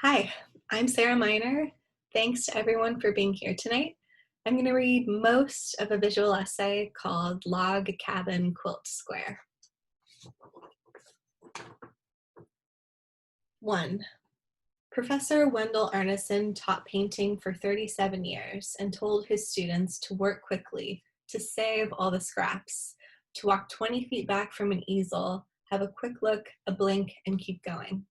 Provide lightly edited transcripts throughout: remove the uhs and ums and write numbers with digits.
Hi, I'm Sarah Miner. Thanks to everyone for being here tonight. I'm going to read most of a visual essay called Log Cabin Quilt Square. 1. Professor Wendell Arneson taught painting for 37 years and told his students to work quickly, to save all the scraps, to walk 20 feet back from an easel, have a quick look, a blink, and keep going.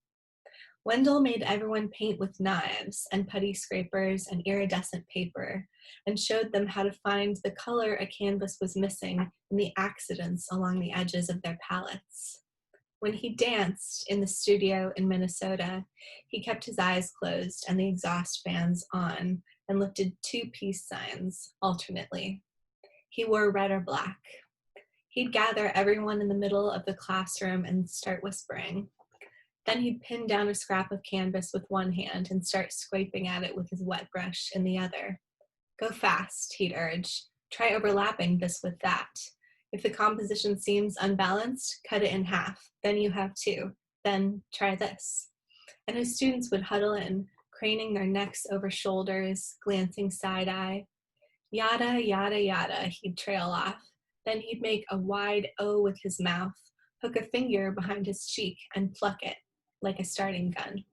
Wendell made everyone paint with knives and putty scrapers and iridescent paper, and showed them how to find the color a canvas was missing in the accidents along the edges of their palettes. When he danced in the studio in Minnesota, he kept his eyes closed and the exhaust fans on and lifted two peace signs alternately. He wore red or black. He'd gather everyone in the middle of the classroom and start whispering. Then he'd pin down a scrap of canvas with one hand and start scraping at it with his wet brush in the other. Go fast, he'd urge. Try overlapping this with that. If the composition seems unbalanced, cut it in half. Then you have two. Then try this. And his students would huddle in, craning their necks over shoulders, glancing side-eye. Yada, yada, yada, he'd trail off. Then he'd make a wide O with his mouth, hook a finger behind his cheek, and pluck it like a starting gun.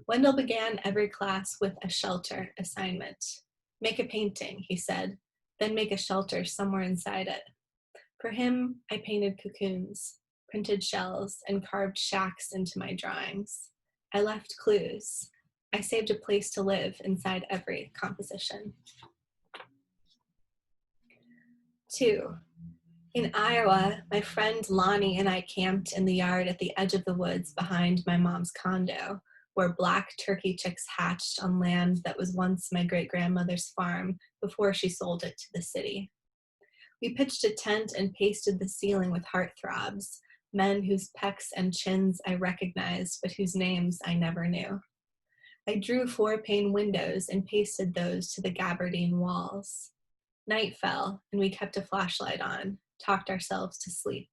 Wendell began every class with a shelter assignment. Make a painting, he said, then make a shelter somewhere inside it. For him, I painted cocoons, printed shells, and carved shacks into my drawings. I left clues. I saved a place to live inside every composition. 2. In Iowa, my friend Lonnie and I camped in the yard at the edge of the woods behind my mom's condo, where black turkey chicks hatched on land that was once my great-grandmother's farm before she sold it to the city. We pitched a tent and pasted the ceiling with heartthrobs, men whose pecs and chins I recognized but whose names I never knew. I drew 4-pane windows and pasted those to the gabardine walls. Night fell, and we kept a flashlight on, talked ourselves to sleep.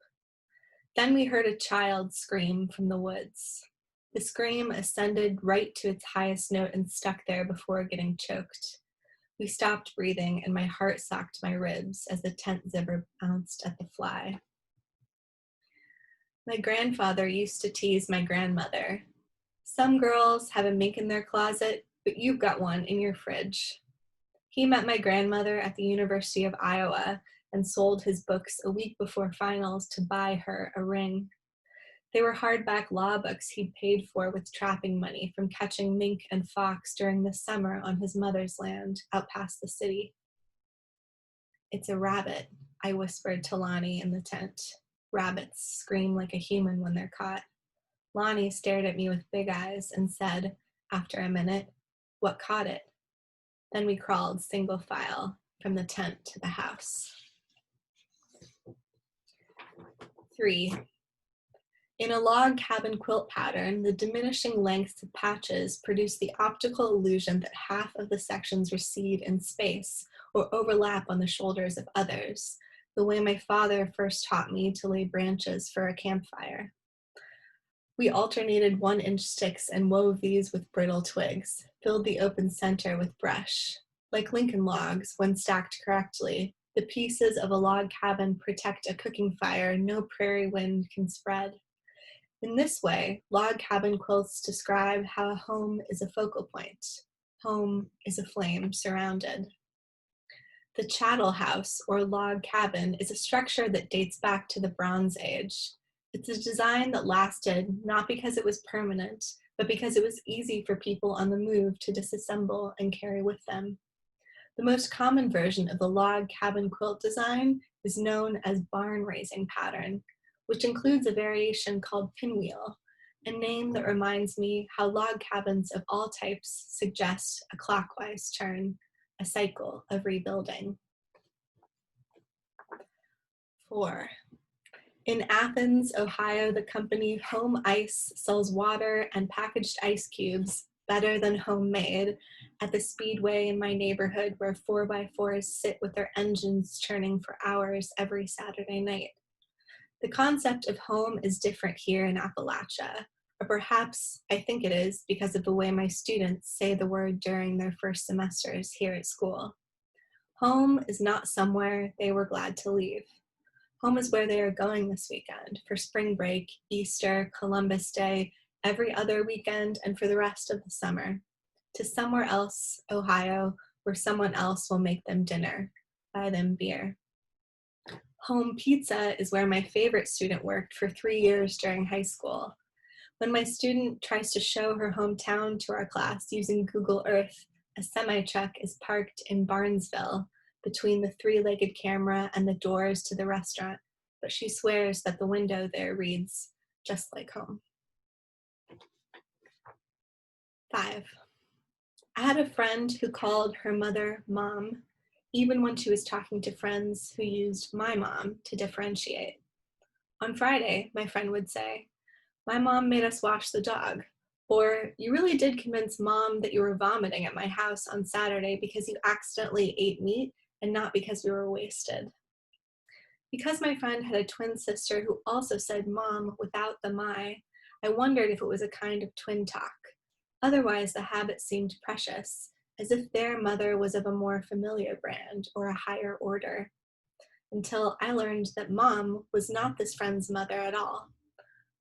Then we heard a child scream from the woods. The scream ascended right to its highest note and stuck there before getting choked. We stopped breathing, and my heart socked my ribs as the tent zipper bounced at the fly. My grandfather used to tease my grandmother. Some girls have a mink in their closet, but you've got one in your fridge. He met my grandmother at the University of Iowa and sold his books a week before finals to buy her a ring. They were hardback law books he'd paid for with trapping money from catching mink and fox during the summer on his mother's land out past the city. It's a rabbit, I whispered to Lonnie in the tent. Rabbits scream like a human when they're caught. Lonnie stared at me with big eyes and said, after a minute, what caught it? Then we crawled single file from the tent to the house. 3. In a log cabin quilt pattern, the diminishing lengths of patches produce the optical illusion that half of the sections recede in space or overlap on the shoulders of others, the way my father first taught me to lay branches for a campfire. We alternated 1-inch sticks and wove these with brittle twigs, filled the open center with brush. Like Lincoln logs, when stacked correctly, the pieces of a log cabin protect a cooking fire no prairie wind can spread. In this way, log cabin quilts describe how a home is a focal point. Home is a flame surrounded. The chattel house, or log cabin, is a structure that dates back to the Bronze Age. It's a design that lasted not because it was permanent, but because it was easy for people on the move to disassemble and carry with them. The most common version of the log cabin quilt design is known as barn raising pattern, which includes a variation called pinwheel, a name that reminds me how log cabins of all types suggest a clockwise turn, a cycle of rebuilding. 4. In Athens, Ohio, the company Home Ice sells water and packaged ice cubes better than homemade at the speedway in my neighborhood where 4x4s sit with their engines churning for hours every Saturday night. The concept of home is different here in Appalachia. Or perhaps I think it is because of the way my students say the word during their first semesters here at school. Home is not somewhere they were glad to leave. Home is where they are going this weekend for spring break, Easter, Columbus Day, every other weekend, and for the rest of the summer. To somewhere else, Ohio, where someone else will make them dinner, buy them beer. Home pizza is where my favorite student worked for 3 years during high school. When my student tries to show her hometown to our class using Google Earth, a semi-truck is parked in Barnesville between the three-legged camera and the doors to the restaurant, but she swears that the window there reads, "Just like home." 5. I had a friend who called her mother Mom, even when she was talking to friends who used my mom to differentiate. On Friday, my friend would say, "My mom made us wash the dog," or "You really did convince Mom that you were vomiting at my house on Saturday because you accidentally ate meat and not because we were wasted." Because my friend had a twin sister who also said Mom without the my, I wondered if it was a kind of twin talk. Otherwise, the habit seemed precious, as if their mother was of a more familiar brand or a higher order, until I learned that Mom was not this friend's mother at all.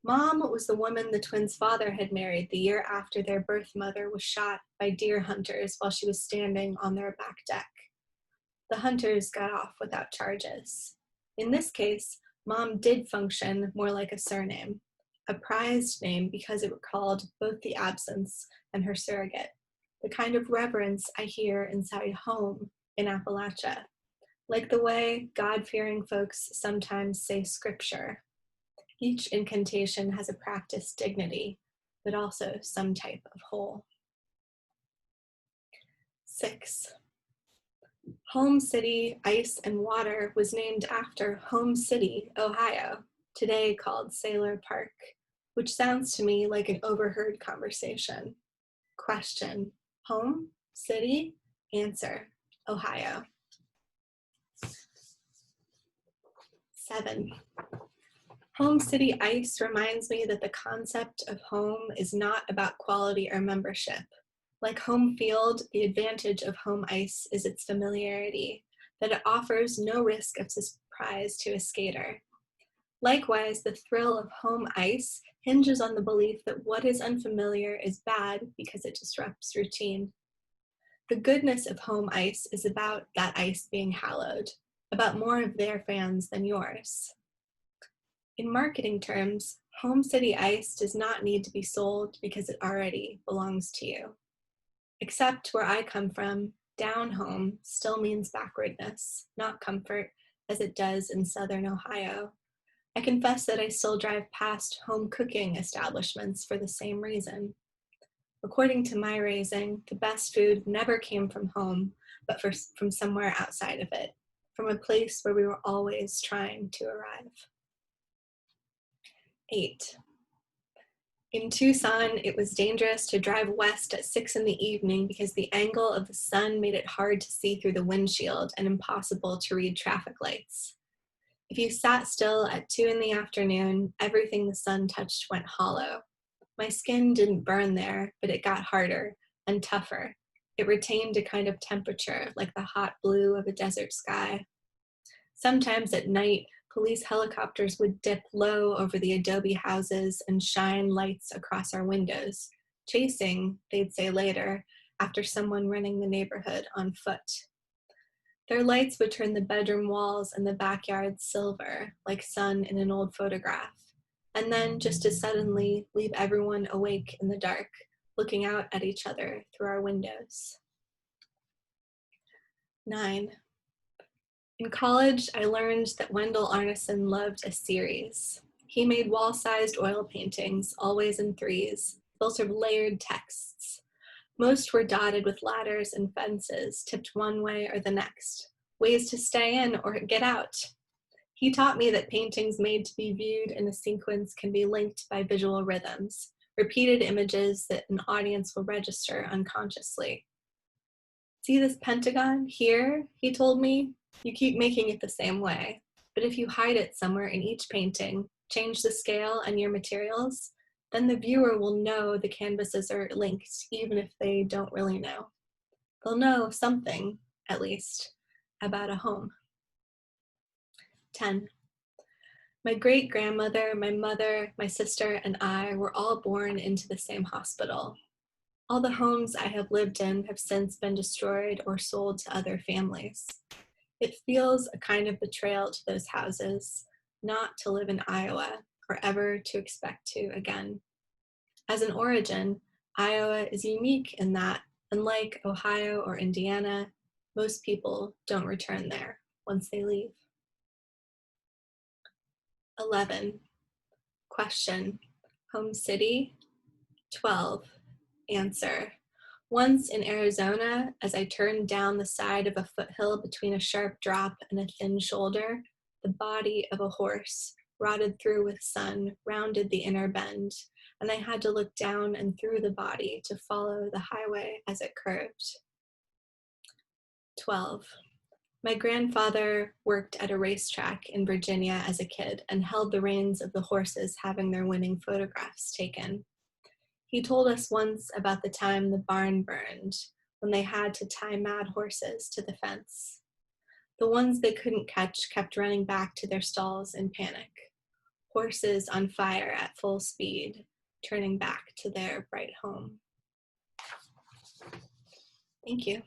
Mom was the woman the twins' father had married the year after their birth mother was shot by deer hunters while she was standing on their back deck. The hunters got off without charges. In this case, Mom did function more like a surname, a prized name because it recalled both the absence and her surrogate, the kind of reverence I hear inside home in Appalachia, like the way God-fearing folks sometimes say scripture. Each incantation has a practice dignity, but also some type of whole. 6. Home City Ice and Water was named after Home City, Ohio, today called Sailor Park, which sounds to me like an overheard conversation. Question: home, city, answer: Ohio. 7. Home City Ice reminds me that the concept of home is not about quality or membership. Like home field, the advantage of home ice is its familiarity, that it offers no risk of surprise to a skater. Likewise, the thrill of home ice hinges on the belief that what is unfamiliar is bad because it disrupts routine. The goodness of home ice is about that ice being hallowed, about more of their fans than yours. In marketing terms, Home City Ice does not need to be sold because it already belongs to you. Except where I come from, down home still means backwardness, not comfort, as it does in southern Ohio. I confess that I still drive past home cooking establishments for the same reason. According to my raising, the best food never came from home, but from somewhere outside of it, from a place where we were always trying to arrive. 8. In Tucson, it was dangerous to drive west at 6 in the evening because the angle of the sun made it hard to see through the windshield and impossible to read traffic lights. If you sat still at 2 in the afternoon, everything the sun touched went hollow. My skin didn't burn there, but it got harder and tougher. It retained a kind of temperature, like the hot blue of a desert sky. Sometimes at night, police helicopters would dip low over the adobe houses and shine lights across our windows, chasing, they'd say later, after someone running the neighborhood on foot. Their lights would turn the bedroom walls and the backyard silver, like sun in an old photograph, and then just as suddenly leave everyone awake in the dark, looking out at each other through our windows. 9. In college, I learned that Wendell Arneson loved a series. He made wall-sized oil paintings, always in threes, built of layered texts. Most were dotted with ladders and fences, tipped one way or the next, ways to stay in or get out. He taught me that paintings made to be viewed in a sequence can be linked by visual rhythms, repeated images that an audience will register unconsciously. "See this pentagon here?" he told me. "You keep making it the same way, but if you hide it somewhere in each painting, change the scale and your materials, Then the viewer will know the canvases are linked, even if they don't really know. They'll know something, at least, about a home. 10. My great-grandmother, my mother, my sister, and I were all born into the same hospital. All the homes I have lived in have since been destroyed or sold to other families. It feels a kind of betrayal to those houses not to live in Iowa or ever to expect to again. As an origin, Iowa is unique in that, unlike Ohio or Indiana, most people don't return there once they leave. 11. Question. Home city? 12. Answer. Once in Arizona, as I turned down the side of a foothill between a sharp drop and a thin shoulder, the body of a horse, rotted through with sun, rounded the inner bend, and I had to look down and through the body to follow the highway as it curved. 12. My grandfather worked at a racetrack in Virginia as a kid and held the reins of the horses having their winning photographs taken. He told us once about the time the barn burned, when they had to tie mad horses to the fence. The ones they couldn't catch kept running back to their stalls in panic, horses on fire at full speed, turning back to their bright home. Thank you.